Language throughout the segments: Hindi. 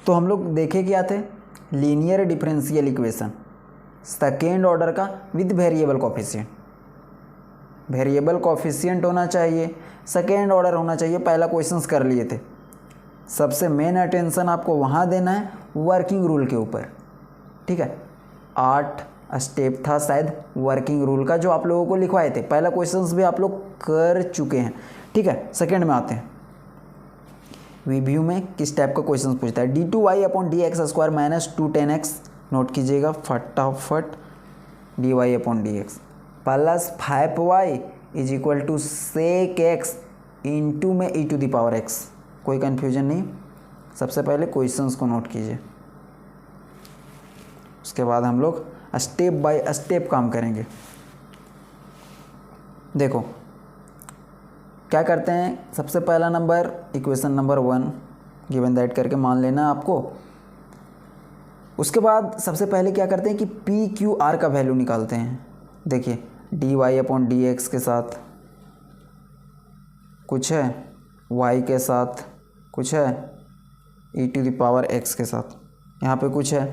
तो हम लोग देखे क्या थे, linear differential equation second order का with variable coefficient. Variable coefficient होना चाहिए, सेकेंड ऑर्डर होना चाहिए, पहला क्वेश्चंस कर लिए थे। सबसे मेन अटेंशन आपको वहाँ देना है वर्किंग रूल के ऊपर, ठीक है। 8 स्टेप था शायद वर्किंग रूल का जो आप लोगों को लिखवाए थे, पहला क्वेश्चंस भी आप लोग कर चुके हैं, ठीक है। सेकेंड में आते हैं, रिव्यू में किस टाइप का क्वेश्चन पूछता है। d2y/dx² minus 2tan x, note कीजिएगा फटाफट, dy/dx plus 5y is equal to sec x into में e⁻x। कोई कन्फ्यूजन नहीं, सबसे पहले क्वेश्चंस को नोट कीजिए, उसके बाद हम लोग स्टेप बाय स्टेप काम करेंगे। देखो क्या करते हैं, सबसे पहला number equation number 1 given that करके मान लेना आपको। उसके बाद सबसे पहले क्या करते हैं कि PQR का वैल्यू निकालते हैं। देखिए dy/dx के साथ कुछ है, y के साथ कुछ है, e⁻x के साथ यहाँ पे कुछ है।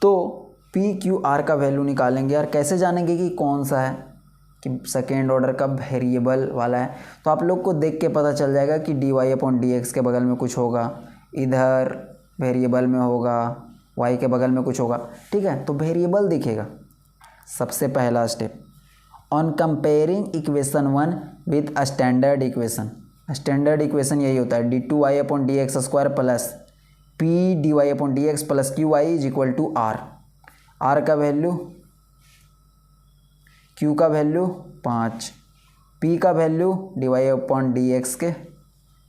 तो PQR का वैल्यू निकालेंगे यार, कैसे जानेंगे कि कौन सा है, कि सेकेंड ऑर्डर का वेरिएबल वाला है। तो आप लोग को देख के पता चल जाएगा कि dy/dx के बगल में कुछ होगा, इधर वेरिएबल में होगा, y के बगल में कुछ होगा, ठीक है। तो वेरिएबल दिखेगा। सबसे पहला step, on comparing equation 1 with standard equation. Standard equation यही होता है d2y/dx² plus p dy/dx plus qy is equal to r। r का वैल्यू, q का वैल्यू 5, p का वैल्यू dy/dx के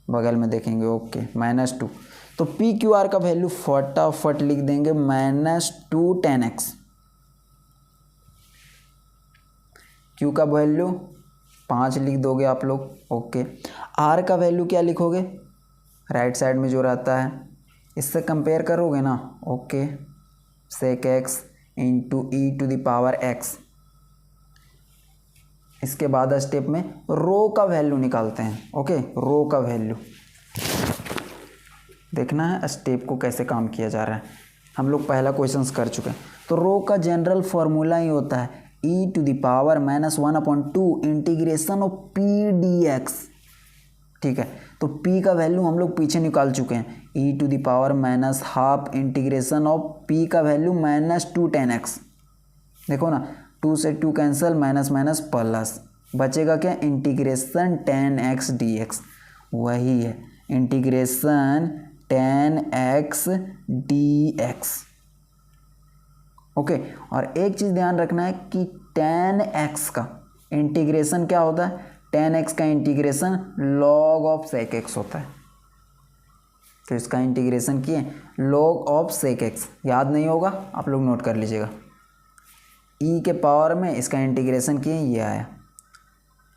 बगल में देखेंगे, ओके -2। तो PQR का वैल्यू फटाफट लिख देंगे -2 tan x। Q का वैल्यू 5 लिख दोगे आप लोग, ओके। R का वैल्यू क्या लिखोगे, राइट साइड में जो रहता है इससे कंपेयर करोगे ना, okay. sec x into e⁻x। इसके बाद स्टेप में रो का वैल्यू निकालते हैं, ओके। रो का वैल्यू देखना है स्टेप को कैसे काम किया जा रहा है। हम लोग पहला क्वेश्चंस कर चुके हैं। तो रो का जनरल फॉर्मूला ही होता है e⁻⁻1/2 integration of p dx, ठीक है। तो p का वैल्यू हम लोग पीछे निकाल चुके हैं, e⁻½ इंटीग्रेशन ऑफ p का वैल्यू -2 tan x। देखो ना, 2 से 2 कैंसिल, माइनस माइनस प्लस, बचेगा क्या, इंटीग्रेशन tan x dx, वही है integration tan x dx, okay. और एक चीज़ ध्यान रखना है कि tan x का इंटीग्रेशन क्या होता है, tan x का integration log of sec x होता है। तो इसका इंटीग्रेशन किए log ऑफ sec x, याद नहीं होगा आप लोग नोट कर लीजिएगा। e के पावर में इसका इंटीग्रेशन किए, ये आया।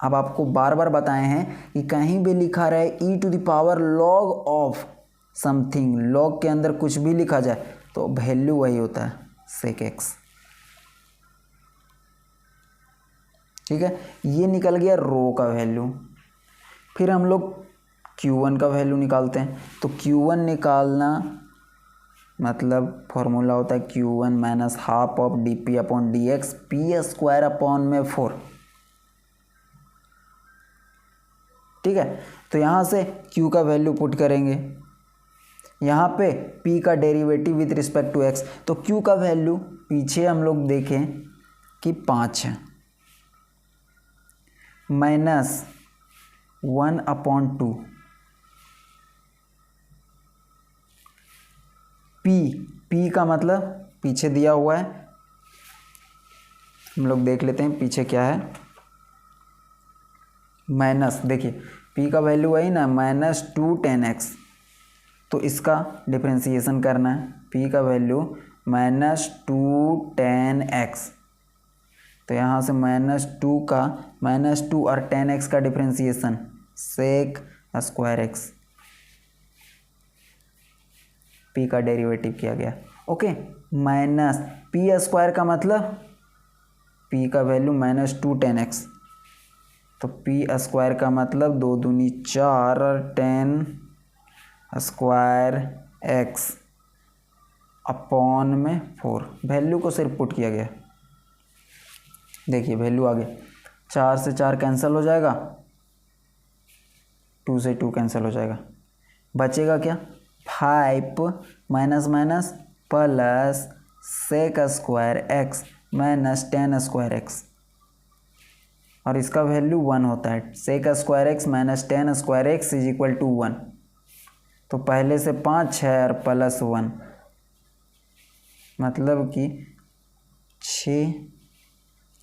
अब आपको बार बार बताए हैं कि कहीं भी लिखा रहे e⁻log ऑफ समथिंग, log के अंदर कुछ भी लिखा जाए तो वैल्यू वही होता है sec x, ठीक है। ये निकल गया रो का वैल्यू। फिर हम लोग Q1 का वैल्यू निकालते हैं। तो Q1 निकालना मतलब फॉर्मूला होता है Q1 -½ ऑफ dp/dx p²/4, ठीक है। तो यहाँ से Q का वैल्यू पुट करेंगे, यहाँ पे P का derivative with respect to x। तो Q का वैल्यू पीछे हम लोग देखें कि 5 है, -1/2 P का मतलब पीछे दिया हुआ है, हम लोग देख लेते हैं पीछे क्या है, माइनस, देखिए P का वैल्यू वही ना -2 tan x। तो इसका डिफरेंशिएशन करना है, P का वैल्यू -2 tan x। तो यहाँ से -2 का -2 और tan x का डिफरेंशिएशन sec²x, P का डेरिवेटिव किया गया, ओके। माइनस p² का मतलब P का वैल्यू -2 tan x, तो पी स्क्वायर का मतलब 2 दूनी 4 और 10 स्क्वायर एक्स अपॉन में 4। वैल्यू को सिर्फ पुट किया गया। देखिए वैल्यू आ गया, 4 से 4 कैंसिल हो जाएगा, 2 से 2 कैंसिल हो जाएगा, बचेगा क्या 5 minus minus plus sec square x minus 10 square x, और इसका वैल्यू 1 होता है। Sec square x minus 10 square x is equal to 1। तो पहले से 5 है और प्लस 1, मतलब कि 6,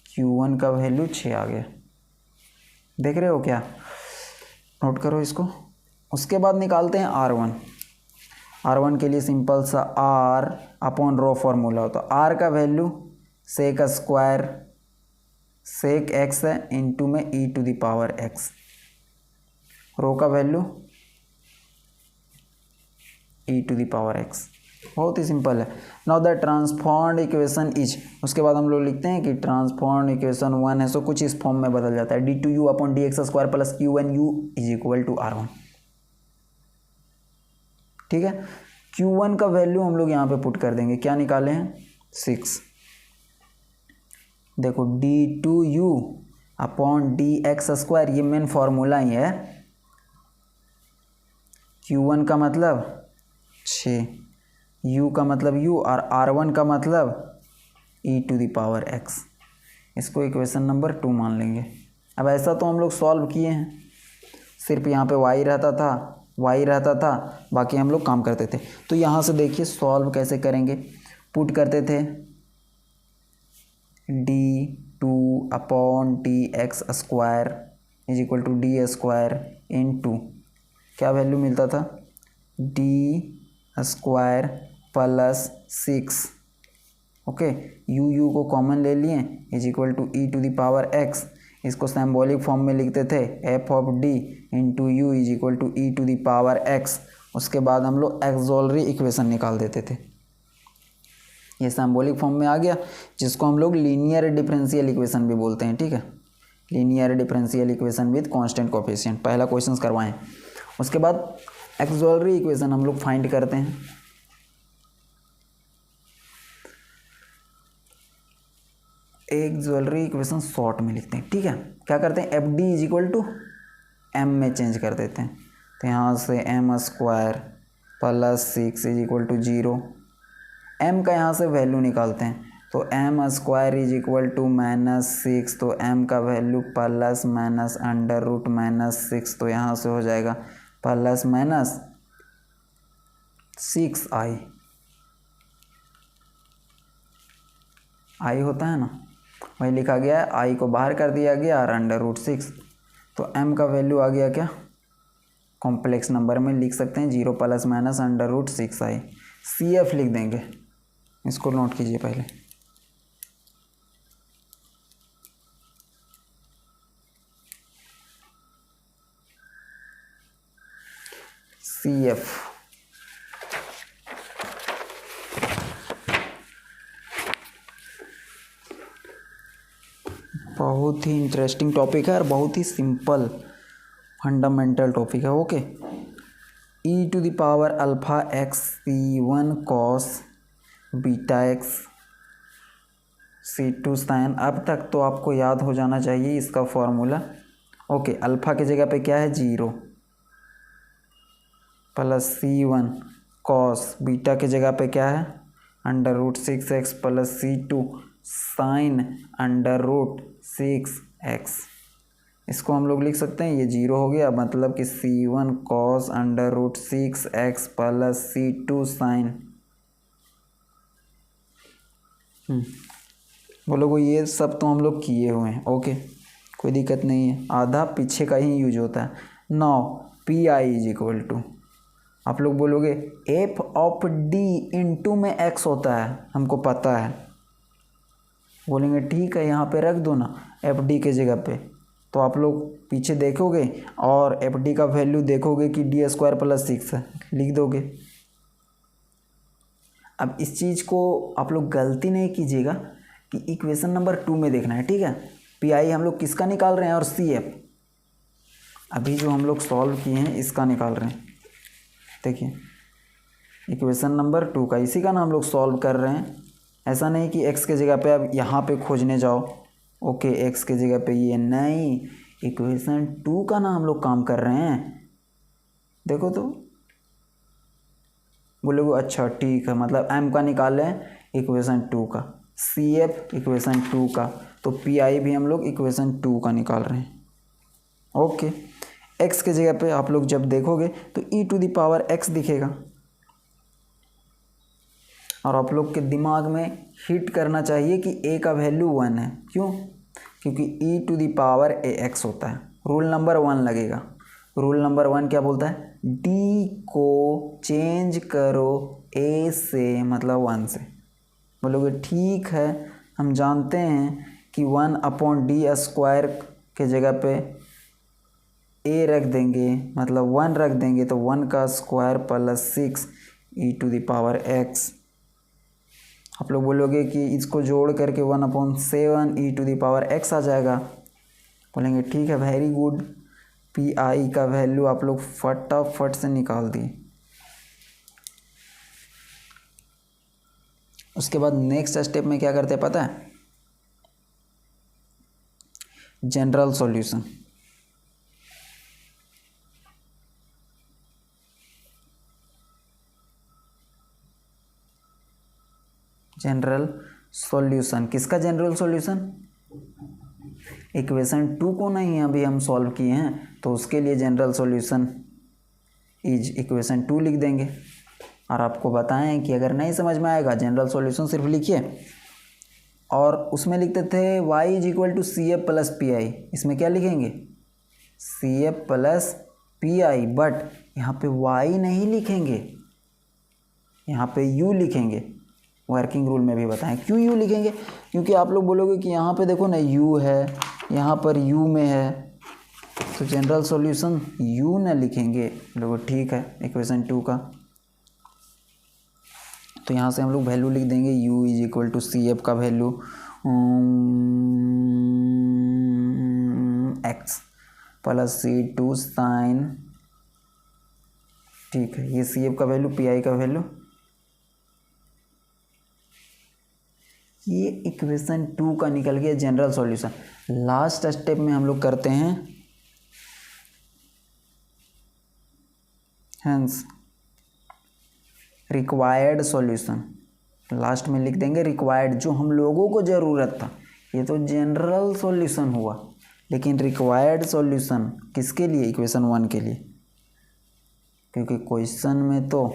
Q1 का वैल्यू 6 आ गया। देख रहे हो क्या, नोट करो इसको। उसके बाद निकालते हैं R1। R1 के लिए सिंपल सा R अपॉन रो फॉर्मूला होता है। R का value sec square sec x है इंटू में e to the power x, rho का value e to the power x। बहुत ही सिंपल है। Now the transformed equation is, उसके बाद हम लोग लिखते हैं कि ट्रांसफॉर्म्ड इक्वेशन 1 है, सो कुछ इस फॉर्म में बदल जाता है, d2u upon D x square plus Q1u is equal to R1। ठीक है, Q1 का वैल्यू हम लोग यहाँ पे पुट कर देंगे, क्या निकाले हैं 6। देखो d2u upon D x square, ये मेन फॉर्मूला ही है। Q1 का मतलब 6, u का मतलब u और R1 का मतलब e to the power x। इसको इक्वेशन नंबर 2 मान लेंगे। अब ऐसा तो हम लोग सॉल्व किए हैं, सिर्फ यहाँ पे y रहता था, बाकी हम लोग काम करते थे। तो यहाँ से देखिए सॉल्व कैसे करेंगे, पुट करते थे d2 upon D x square is equal to D square into, क्या वैल्यू मिलता था D square plus 6, okay, u को कॉमन ले लिए is equal to e to the power x. इसको सिंबॉलिक फॉर्म में लिखते थे F of D into u is equal to e to the power x. उसके बाद हम लोग एक्सोलरी इक्वेशन निकाल देते थे। ये सिंबॉलिक फॉर्म में आ गया, जिसको हम लोग लीनियर डिफरेंशियल इक्वेशन भी बोलते हैं। ठीक है, linear differential equation with constant coefficient, पहला क्वेश्चन करवाएं। उसके बाद एक्सोलरी इक्वेशन हम लोग फाइंड करते हैं। एक्सोलरी इक्वेशन शॉर्ट में लिखते हैं। ठीक है, क्या करते हैं F D is equal to M में चेंज कर देते हैं। तो यहाँ से M square plus 6 is equal to 0, M का यहाँ से वैल्यू निकालते हैं। तो M square is equal to -6, तो एम का value plus minus under root -6, तो यहाँ से हो जाएगा प्लस माइनस 6i, आई होता है ना, वही लिखा गया है, आई को बाहर कर दिया गया और अंडर रूट 6। तो एम का वैल्यू आ गया क्या, कॉम्प्लेक्स नंबर में लिख सकते हैं 0 plus minus under root 6i। C F लिख देंगे, इसको नोट कीजिए पहले। सी एफ बहुत ही इंटरेस्टिंग टॉपिक है और बहुत ही सिंपल फंडामेंटल टॉपिक है। Okay, e to the power alpha x C1 cos beta x C2 sine. अब तक तो आपको याद हो जाना चाहिए इसका फॉर्मूला। ओके, अल्फ़ा की जगह पे क्या है 0 प्लस C1 कॉस, बीटा की जगह पे क्या है under root 6x plus C2 sine under root 6x। इसको हम लोग लिख सकते हैं, ये 0 हो गया, मतलब कि C1 cos under root 6x plus C2 sine. बोलो को ये सब तो हम लोग किए हुए हैं। ओके, कोई दिक्कत नहीं है, आधा पीछे का ही यूज होता है। Now P I is equal to, आप लोग बोलोगे एफ ऑफ डी इंटू में एक्स होता है, हमको पता है। बोलेंगे ठीक है, यहाँ पे रख दो ना एफ डी के जगह पे। तो आप लोग पीछे देखोगे और एफ डी का वैल्यू देखोगे कि डी स्क्वायर प्लस 6 है, लिख दोगे। अब इस चीज़ को आप लोग गलती नहीं कीजिएगा कि इक्वेशन नंबर 2 में देखना है। ठीक है, पी आई हम लोग किसका निकाल रहे हैं और सी एफ, अभी जो हम लोग सॉल्व किए हैं इसका निकाल रहे हैं। देखिए इक्वेशन नंबर 2 का, इसी का ना हम लोग सॉल्व कर रहे हैं। ऐसा नहीं कि x के जगह पे अब यहाँ पे खोजने जाओ। ओके, x के जगह पे ये नहीं, इक्वेशन 2 का ना हम लोग काम कर रहे हैं। देखो तो बोलोगे अच्छा ठीक है, मतलब m का निकाल लें इक्वेशन 2 का, CF इक्वेशन 2 का, तो PI भी हम लोग इक्वेशन 2 का निकाल रहे हैं। ओके, x के जगह पे आप लोग जब देखोगे तो e⁻x दिखेगा, और आप लोग के दिमाग में हिट करना चाहिए कि a का वैल्यू 1 है। क्यों? क्योंकि e⁻ax होता है, रूल नंबर 1 लगेगा। रूल नंबर 1 क्या बोलता है? d को चेंज करो a से, मतलब 1 से। बोलोगे ठीक है, हम जानते हैं कि 1/d² के जगह पे a रख देंगे, मतलब 1 रख देंगे, तो 1 का स्क्वायर प्लस 6 e⁻x। आप लोग बोलोगे कि इसको जोड़ करके 1/7 e⁻x आ जाएगा। बोलेंगे ठीक है, वेरी गुड। PI का वैल्यू आप लोग फटाफट से निकाल दिए। उसके बाद नेक्स्ट स्टेप में क्या करते हैं पता है? General solution. जनरल सॉल्यूशन किसका? जनरल सॉल्यूशन इक्वेशन 2 को नहीं अभी हम सॉल्व किए हैं, तो उसके लिए जनरल सॉल्यूशन इज इक्वेशन 2 लिख देंगे। और आपको बताएं कि अगर नहीं समझ में आएगा, जनरल सॉल्यूशन सिर्फ लिखिए, और उसमें लिखते थे y = CF + PI। इसमें क्या लिखेंगे? CF + PI, बट यहाँ पे y नहीं लिखेंगे, यहाँ पे u लिखेंगे। वर्किंग रूल में भी बताएं क्यों u लिखेंगे, क्योंकि आप लोग बोलोगे कि यहाँ पे देखो ना u है, यहाँ पर u में है, तो जनरल सॉल्यूशन u न लिखेंगे। लोगों ठीक है, इक्वेशन 2 का, तो यहाँ से हम लोग वैल्यू लिख देंगे u = CF का वैल्यू x + C2 sin, ठीक है, ये CF का वैल्यू, PI का वैल्यू, ये इक्वेशन 2 का निकल गया जनरल सॉल्यूशन। लास्ट स्टेप में हम लोग करते हैं हेंस रिक्वायर्ड सॉल्यूशन। लास्ट में लिख देंगे रिक्वायर्ड, जो हम लोगों को ज़रूरत था। ये तो जनरल सॉल्यूशन हुआ, लेकिन रिक्वायर्ड सॉल्यूशन किसके लिए? इक्वेशन 1 के लिए, क्योंकि क्वेश्चन में तो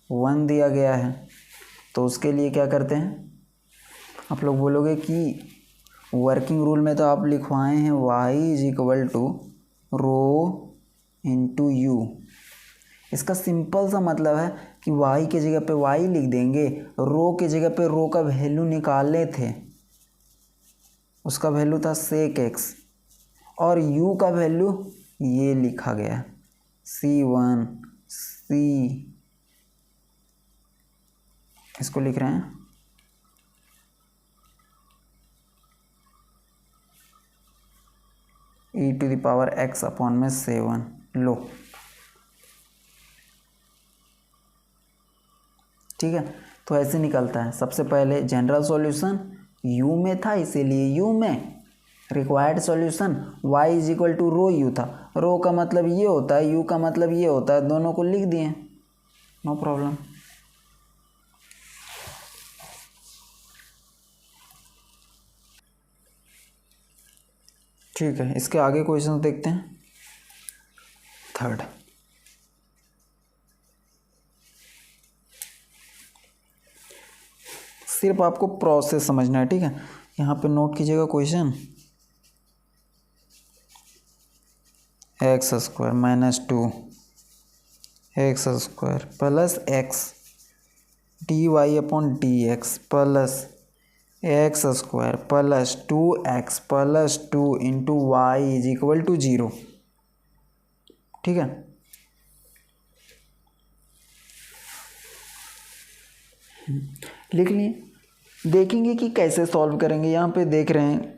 1 दिया गया है। तो उसके लिए क्या करते हैं? आप लोग बोलोगे कि वर्किंग रूल में तो आप लिखवाए हैं y = ρ × u। इसका सिंपल सा मतलब है कि y के जगह पे y लिख देंगे, रो के जगह पे रो का वैल्यू निकाले थे, उसका वैल्यू था sec x, और u का वैल्यू ये लिखा गया C1 C, इसको लिख रहे हैं e⁻x/7। लो ठीक है, तो ऐसे निकलता है। सबसे पहले जनरल सॉल्यूशन u में था, इसीलिए u में। रिक्वायर्ड सॉल्यूशन y = ρu था, रो का मतलब ये होता है, u का मतलब ये होता है, दोनों को लिख दिए, नो प्रॉब्लम। ठीक है, इसके आगे क्वेश्चन देखते हैं। थर्ड, सिर्फ आपको प्रोसेस समझना है, ठीक है। यहाँ पे नोट कीजिएगा question, x² - 2 x² + x dy/dx plus x² + 2x + 2 × y = 0, ठीक है। लिख लिए, देखेंगे कि कैसे सॉल्व करेंगे। यहाँ पे देख रहे हैं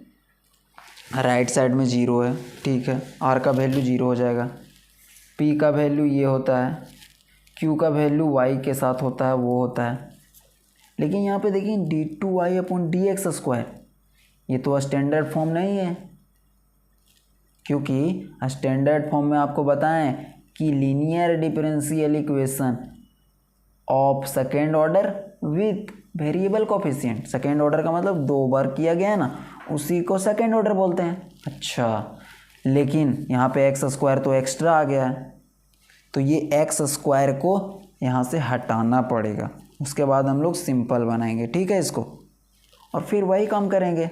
राइट साइड में 0 है, ठीक है, आर का वैल्यू 0 हो जाएगा, पी का वैल्यू ये होता है, क्यू का वैल्यू वाई के साथ होता है, वो होता है। लेकिन यहाँ पे देखिए d2y/dx², ये तो स्टैंडर्ड फॉर्म नहीं है, क्योंकि स्टैंडर्ड फॉर्म में आपको बताएं कि linear differential equation of second order with variable coefficient, second order का मतलब 2 बार किया गया है ना, उसी को सेकेंड ऑर्डर बोलते हैं। अच्छा, लेकिन यहाँ पे x² तो एक्स्ट्रा आ गया है, तो ये x² को यहाँ से हटाना पड़ेगा, उसके बाद हम लोग सिंपल बनाएंगे, ठीक है इसको, और फिर वही काम करेंगे।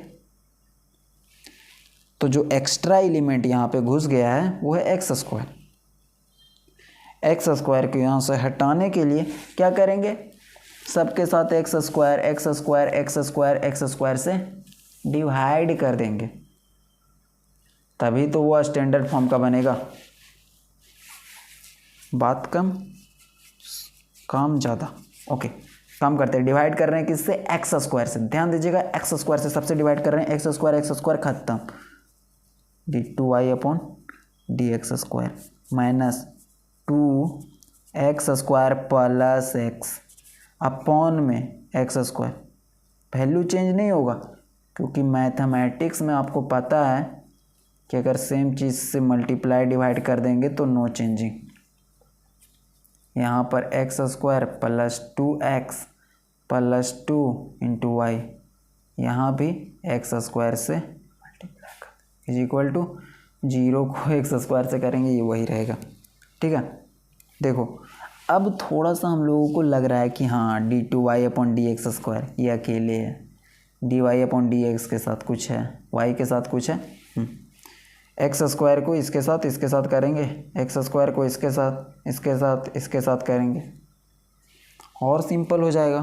तो जो एक्स्ट्रा एलिमेंट यहाँ पे घुस गया है वो है x²। x² को यहाँ से हटाने के लिए क्या करेंगे, सबके साथ x² से डिवाइड कर देंगे, तभी तो वो स्टैंडर्ड फॉर्म का बनेगा। बात कम काम ज़्यादा, ओके, काम करते हैं। डिवाइड कर रहे हैं किससे, x² से, ध्यान दीजिएगा, x² से सबसे डिवाइड कर रहे हैं, x² खत्म, d2y/dx² minus 2x² plus x upon में x², वैल्यू चेंज नहीं होगा, क्योंकि मैथमेटिक्स में आपको पता है कि अगर सेम चीज़ से मल्टीप्लाई डिवाइड कर देंगे तो नो चेंजिंग। यहाँ पर x² plus 2x plus 2 into Y, यहाँ भी x² से मल्टीप्लाई कर इज इक्वल टू 0 को x² से करेंगे, ये वही रहेगा, ठीक है। देखो अब थोड़ा सा हम लोगों को लग रहा है कि हाँ d2y/dx² ये अकेले है, dy/dx के साथ कुछ है, y के साथ कुछ है, x² को इसके साथ करेंगे, x² को इसके साथ करेंगे और सिंपल हो जाएगा।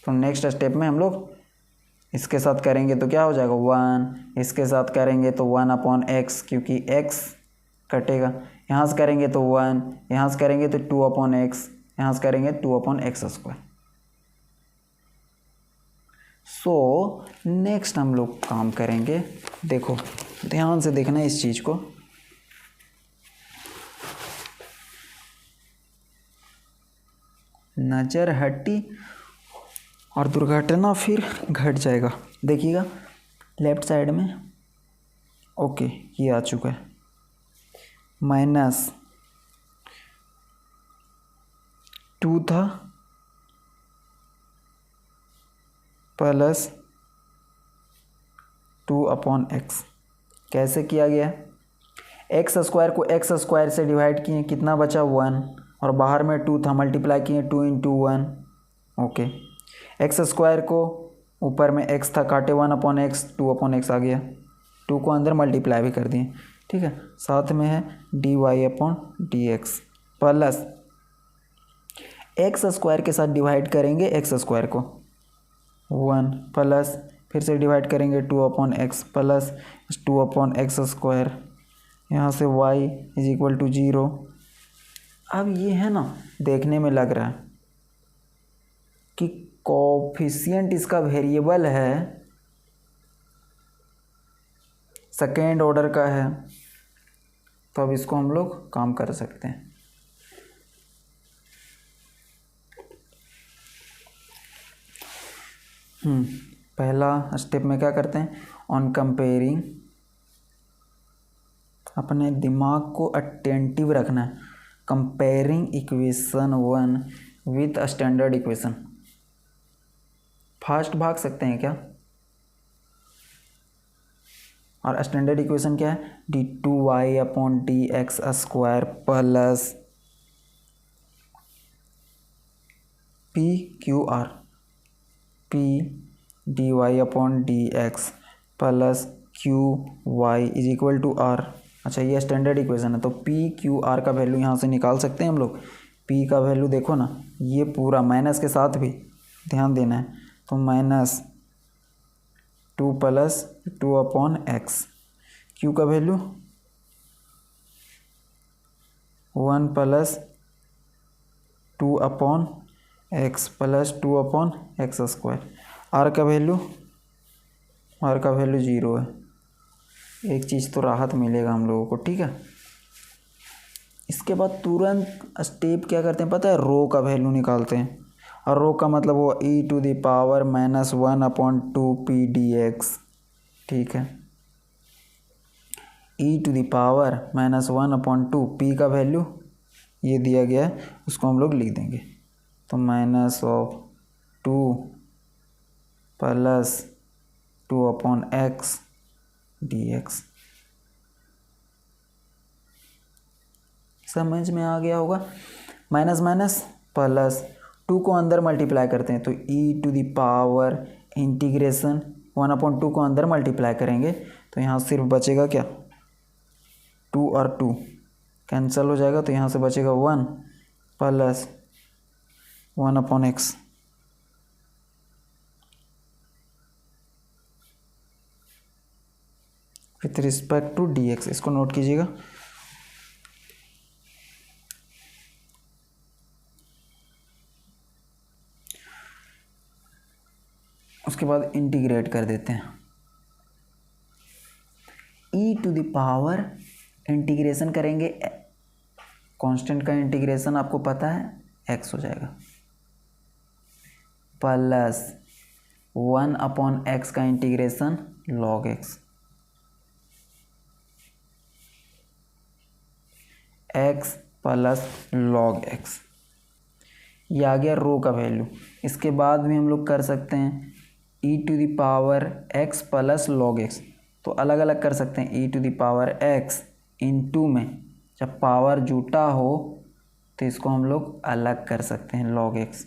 तो नेक्स्ट स्टेप में हम लोग इसके साथ करेंगे तो क्या हो जाएगा 1, इसके साथ करेंगे तो 1/x, क्योंकि x कटेगा, यहाँ से करेंगे तो 1, यहाँ से करेंगे तो 2/x, यहाँ से करेंगे 2/x²। सो नेक्स्ट हम लोग काम करेंगे, देखो ध्यान से देखना इस चीज़ को, नज़र हटी और दुर्घटना फिर घट जाएगा। देखिएगा लेफ्ट साइड में, ओके ये आ चुका है, -2 था प्लस 2/x, कैसे किया गया, x² को x² से डिवाइड किए, कितना बचा 1, और बाहर में 2 था, मल्टीप्लाई किए 2 × 1, ओके, x² को ऊपर में x था, काटे 1/x, 2/x आ गया, 2 को अंदर मल्टीप्लाई भी कर दिए, ठीक है, साथ में है dy/dx प्लस x² के साथ डिवाइड करेंगे x² को 1 प्लस फिर से डिवाइड करेंगे 2/x प्लस 2/x², यहाँ से y = 0। अब ये है ना, देखने में लग रहा है कि कोफिशिएंट इसका वेरिएबल है, सेकेंड ऑर्डर का है, तो अब इसको हम लोग काम कर सकते हैं। पहला स्टेप में क्या करते हैं, ऑन कंपेयरिंग, अपने दिमाग को अटेंटिव रखना है, comparing equation 1 with standard equation. Fast भाग सकते हैं क्या, और स्टैंडर्ड इक्वेशन क्या है, d2y/dx² plus PQR, P dy/dx plus QY = R। अच्छा ये स्टैंडर्ड इक्वेशन है, तो PQR का वैल्यू यहाँ से निकाल सकते हैं हम लोग। P का वैल्यू देखो ना, ये पूरा माइनस के साथ भी ध्यान देना है, तो -2 प्लस 2/x, Q का value 1 plus 2/x plus 2/x², R का वैल्यू 0 है, एक चीज़ तो राहत मिलेगा हम लोगों को, ठीक है। इसके बाद तुरंत स्टेप क्या करते हैं पता है, रो का वैल्यू निकालते हैं। और रो का मतलब वो e⁻⁻1/2p/dx, ठीक है। e⁻⁻1/2 p का वैल्यू ये दिया गया है, उसको हम लोग लिख देंगे। तो -2 + 2/x dx। समझ में आ गया होगा। माइनस माइनस प्लस, 2 को अंदर मल्टीप्लाई करते हैं तो e⁻⁻1/2 को अंदर मल्टीप्लाई करेंगे तो यहाँ सिर्फ बचेगा क्या, 2 और 2 कैंसिल हो जाएगा, तो यहाँ से बचेगा 1 + 1/x। With respect to dx, इसको नोट कीजिएगा। उसके बाद इंटीग्रेट कर देते हैं। e⁻, इंटीग्रेशन करेंगे, कांस्टेंट का इंटीग्रेशन आपको पता है x हो जाएगा, प्लस 1/x का इंटीग्रेशन log x, x प्लस log x। ये आ गया रो का वैल्यू। इसके बाद भी हम लोग कर सकते हैं e⁻x + log x, तो अलग अलग कर सकते हैं। e⁻x इंटू में जब पावर जुटा हो तो इसको हम लोग अलग कर सकते हैं log x।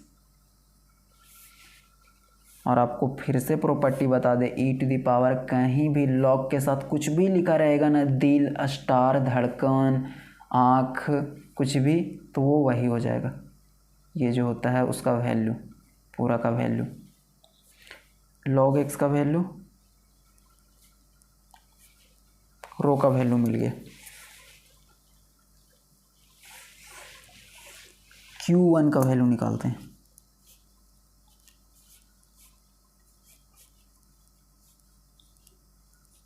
और आपको फिर से प्रॉपर्टी बता दे, e⁻ कहीं भी log के साथ कुछ भी लिखा रहेगा ना, दिल, स्टार, धड़कन, आँख, कुछ भी, तो वो वही हो जाएगा। ये जो होता है उसका वैल्यू, पूरा का वैल्यू। log x का वैल्यू, रो का वैल्यू मिल गया। q1 का वैल्यू निकालते हैं।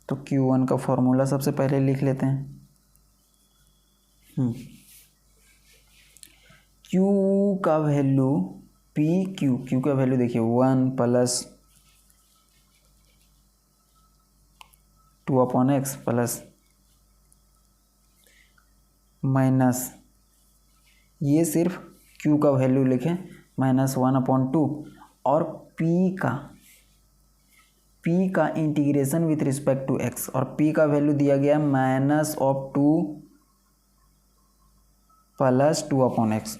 तो q1 का फॉर्मूला सबसे पहले लिख लेते हैं। q का वैल्यू q का वैल्यू देखिए 1 + 2/x प्लस माइनस, ये सिर्फ q का वैल्यू लिखें -1/2, और p का integration with respect to x, और p का वैल्यू दिया गया -2 + 2/x।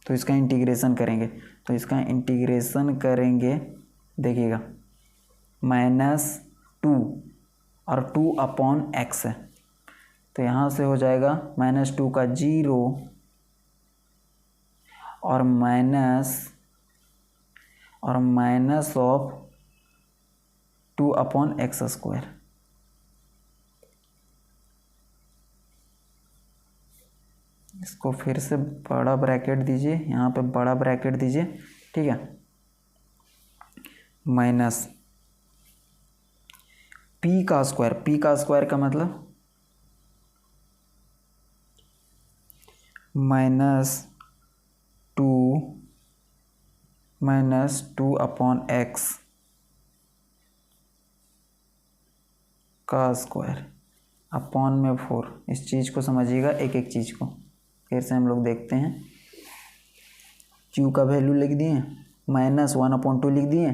तो इसका इंटीग्रेशन करेंगे, तो इसका इंटीग्रेशन करेंगे, देखिएगा -2 और 2/x है, तो यहाँ से हो जाएगा -2 का 0 और माइनस ऑफ 2/x²। इसको फिर से बड़ा ब्रैकेट दीजिए, यहाँ पे बड़ा ब्रैकेट दीजिए, ठीक है। माइनस p का स्क्वायर का मतलब -2/x का स्क्वायर अपॉन में 4। इस चीज़ को समझिएगा, एक एक चीज़ को फिर से हम लोग देखते हैं। q का वैल्यू लिख दिए, -1/2 लिख दिए,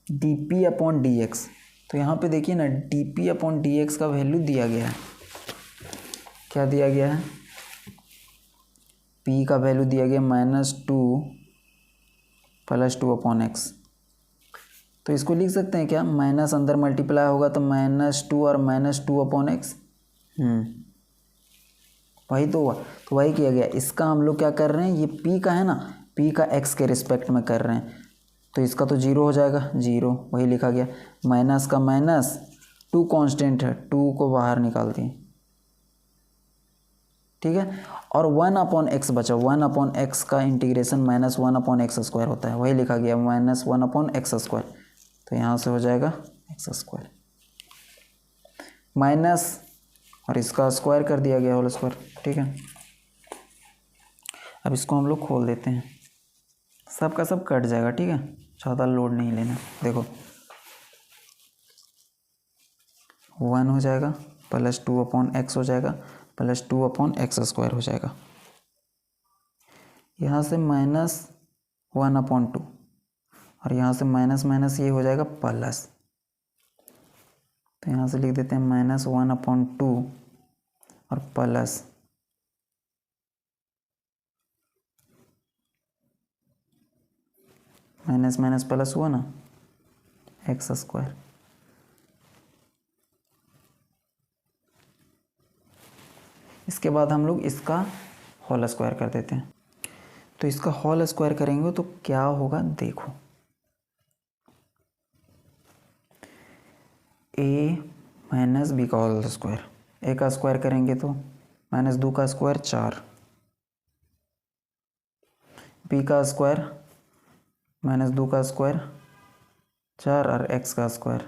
dp/dx। तो यहाँ पे देखिए ना, dp/dx का वैल्यू दिया गया है। क्या दिया गया है, p का वैल्यू दिया गया -2 + 2/x। तो इसको लिख सकते हैं क्या, माइनस अंदर मल्टीप्लाई होगा तो -2 और -2/x, वही तो हुआ, तो वही किया गया। इसका हम लोग क्या कर रहे हैं, ये p का है ना, p का x के रिस्पेक्ट में कर रहे हैं, तो इसका तो 0 हो जाएगा, 0 वही लिखा गया। माइनस का माइनस, 2 कांस्टेंट है, 2 को बाहर निकाल दिए, ठीक है। और 1/x बचा, 1/x का इंटीग्रेशन -1/x² होता है, वही लिखा गया -1/x²। तो यहाँ से हो जाएगा x²। माइनस और इसका स्क्वायर कर दिया गया होल स्क्वायर, ठीक है। अब इसको हम लोग खोल देते हैं, सब का सब कट जाएगा, ठीक है, ज़्यादा लोड नहीं लेना। देखो 1 हो जाएगा प्लस 2/x हो जाएगा प्लस 2/x² हो जाएगा। यहाँ से -1/2 और यहाँ से माइनस माइनस ये हो जाएगा प्लस, तो यहाँ से लिख देते हैं -1/2 और प्लस माइनस माइनस प्लस हुआ ना x²। इसके बाद हम लोग इसका होल स्क्वायर कर देते हैं। तो इसका होल स्क्वायर करेंगे तो क्या होगा, देखो a - b का होल स्क्वायर, a का स्क्वायर करेंगे तो -2 का स्क्वायर 4, b का स्क्वायर -2 का स्क्वायर 4 और x का स्क्वायर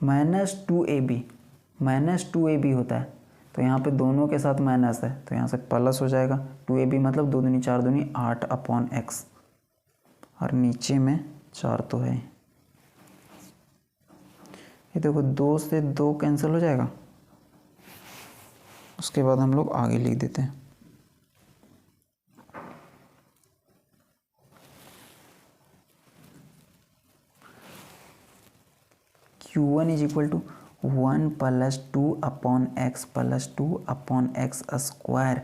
-2ab होता है, तो यहाँ पे दोनों के साथ माइनस है तो यहाँ से प्लस हो जाएगा। 2ab मतलब 2 दूनी 4 दूनी 8/x और नीचे में 4 तो है। ये देखो 2 से 2 कैंसिल हो जाएगा। उसके बाद हम लोग आगे लिख देते हैं Q1 = 1 + 2/x + 2/x²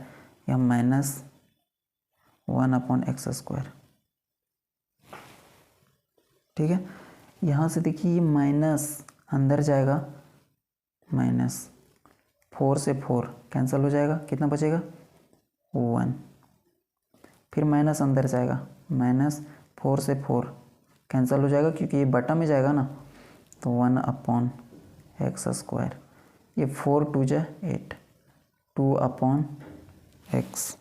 या -1/x², ठीक है। यहाँ से देखिए ये माइनस अंदर जाएगा, -4 से 4 कैंसिल हो जाएगा, कितना बचेगा 1, फिर माइनस अंदर जाएगा, -4 से 4 कैंसिल हो जाएगा क्योंकि ये बटा में जाएगा ना, तो 1/x², ये 4 × 2 = 8, 2/x।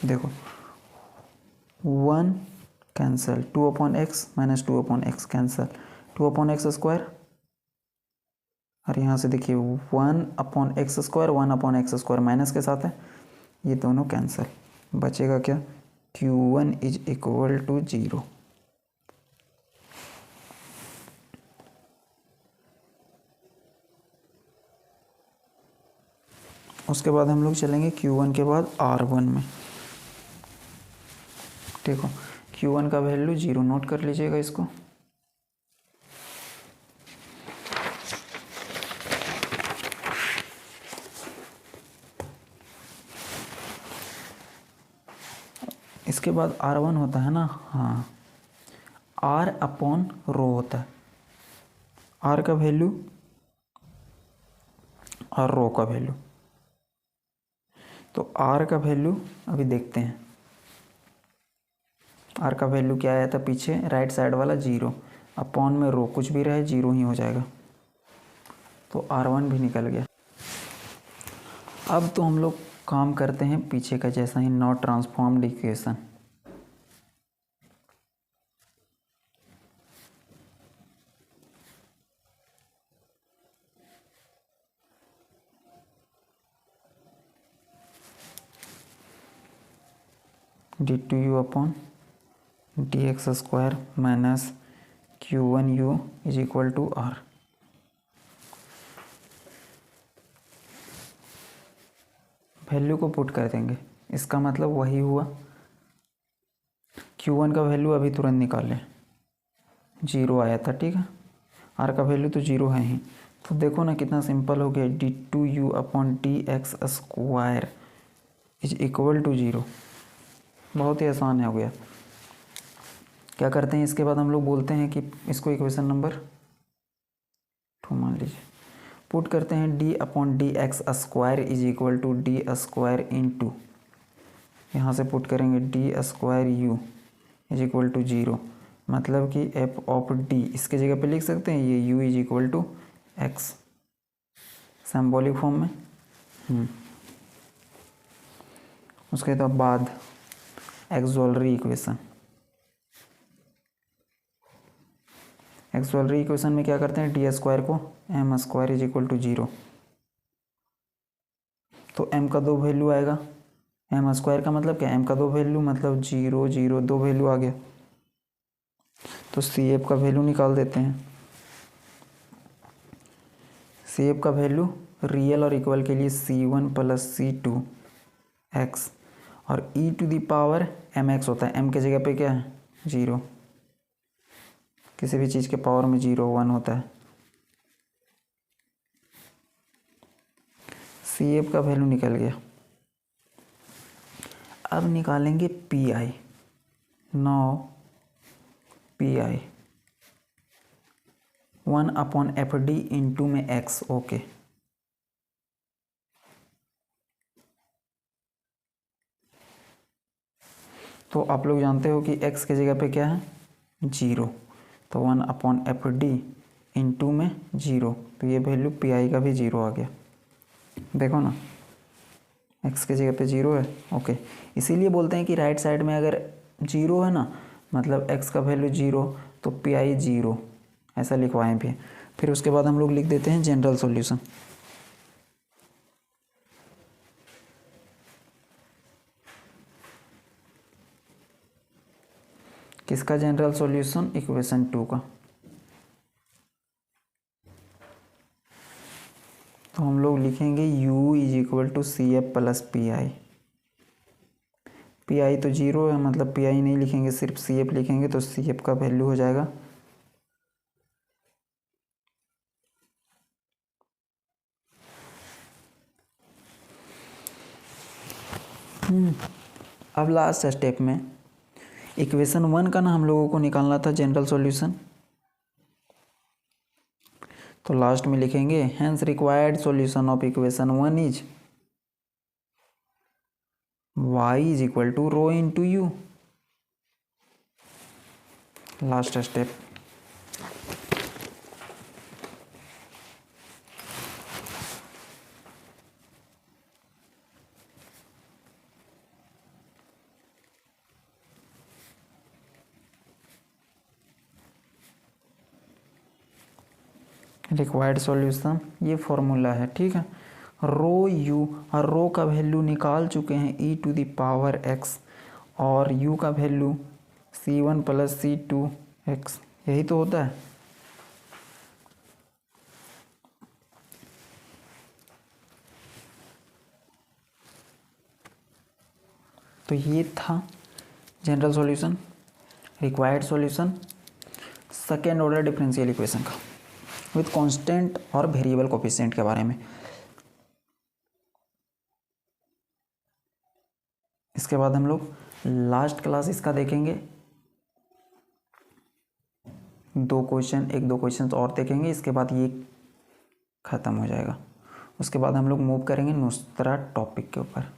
देखो 1 cancel, 2/x - 2/x cancel, 2/x² और यहाँ से देखिए 1/x², 1/x² माइनस के साथ है, ये दोनों कैंसिल, बचेगा क्या, Q1 = 0। उसके बाद हम लोग चलेंगे Q1 के बाद R1 में। देखो Q1 का वैल्यू 0 नोट कर लीजिएगा इसको। इसके बाद R1 होता है ना, हाँ, R/ρ होता है, R का वैल्यू और रो का वैल्यू। तो R का वैल्यू अभी देखते हैं, R का वैल्यू क्या आया था पीछे, राइट साइड वाला 0, अपॉन में रो कुछ भी रहे 0 ही हो जाएगा, तो R1 भी निकल गया। अब तो हम लोग काम करते हैं पीछे का जैसा ही, not transformed equation. d2u/dx² - Q1u = R। Value को पुट कर देंगे, इसका मतलब वही हुआ, Q1 का वैल्यू अभी तुरंत निकाल लें, 0 आया था, ठीक है। R का वैल्यू तो 0 है ही, तो देखो ना कितना सिंपल हो गया, d2u/dx² = 0, बहुत ही आसान हो गया। क्या करते हैं इसके बाद हम लोग बोलते हैं कि इसको इक्वेशन नंबर 2 मान लीजिए, पुट करते हैं d/dx² = d² यहाँ से पुट करेंगे d² = 0, मतलब कि f(d) इसके जगह पे लिख सकते हैं, ये u = x सिंबॉलिक फॉर्म में। उसके तो बाद एक्सोलरी इक्वेशन, एक्सोलरी इक्वेशन में क्या करते हैं, डी स्क्वायर को M square is equal to 0, तो एम का 2 वैल्यू आएगा, एम स्क्वायर का मतलब क्या, एम का 2 वैल्यू मतलब 0 0 2 वैल्यू आ गया, तो सी एफ का वैल्यू निकाल देते हैं। सी एफ का वैल्यू रियल और इक्वल के लिए C1 प्लस C2 एक्स, और e to the power m x होता है, एम के जगह पे क्या है 0, किसी भी चीज़ के पावर में 0 1 होता है। सी एफ का वैल्यू निकल गया। अब निकालेंगे P I. Now P I 1/FD into में एक्स, ओके। तो आप लोग जानते हो कि x के जगह पे क्या है 0, तो 1/FD इंटू में 0, तो ये वैल्यू पी आई का भी 0 आ गया। देखो ना, x के जगह पे 0 है, ओके। इसीलिए बोलते हैं कि राइट साइड में अगर 0 है ना, मतलब x का वैल्यू 0, तो पी आई 0, ऐसा लिखवाएं भी। फिर उसके बाद हम लोग लिख देते हैं जनरल सॉल्यूशन। किसका जनरल सॉल्यूशन, इक्वेशन 2 का। तो हम लोग लिखेंगे u is equal to C F plus P I. P I तो 0 है, मतलब पी आई नहीं लिखेंगे, सिर्फ सी एफ लिखेंगे, तो सी एफ का वैल्यू हो जाएगा अब लास्ट स्टेप में इक्वेशन 1 का ना हम लोगों को निकालना था जनरल सॉल्यूशन, तो लास्ट में लिखेंगे hence required solution of equation 1 is y is equal to rho into u. Last step. Required solution ये फॉर्मूला है, ठीक है। रो यू, और रो का वैल्यू निकाल चुके हैं ई टू द पावर एक्स, और यू का value C1 plus C2 x, यही तो होता है। तो ये था general solution, required solution second order differential equation का विथ कांस्टेंट और वेरिएबल कोफिशिएंट के बारे में। इसके बाद हम लोग लास्ट क्लास इसका देखेंगे, 2 क्वेश्चन, 1-2 क्वेश्चन और देखेंगे, इसके बाद ये ख़त्म हो जाएगा। उसके बाद हम लोग मूव करेंगे दूसरा टॉपिक के ऊपर।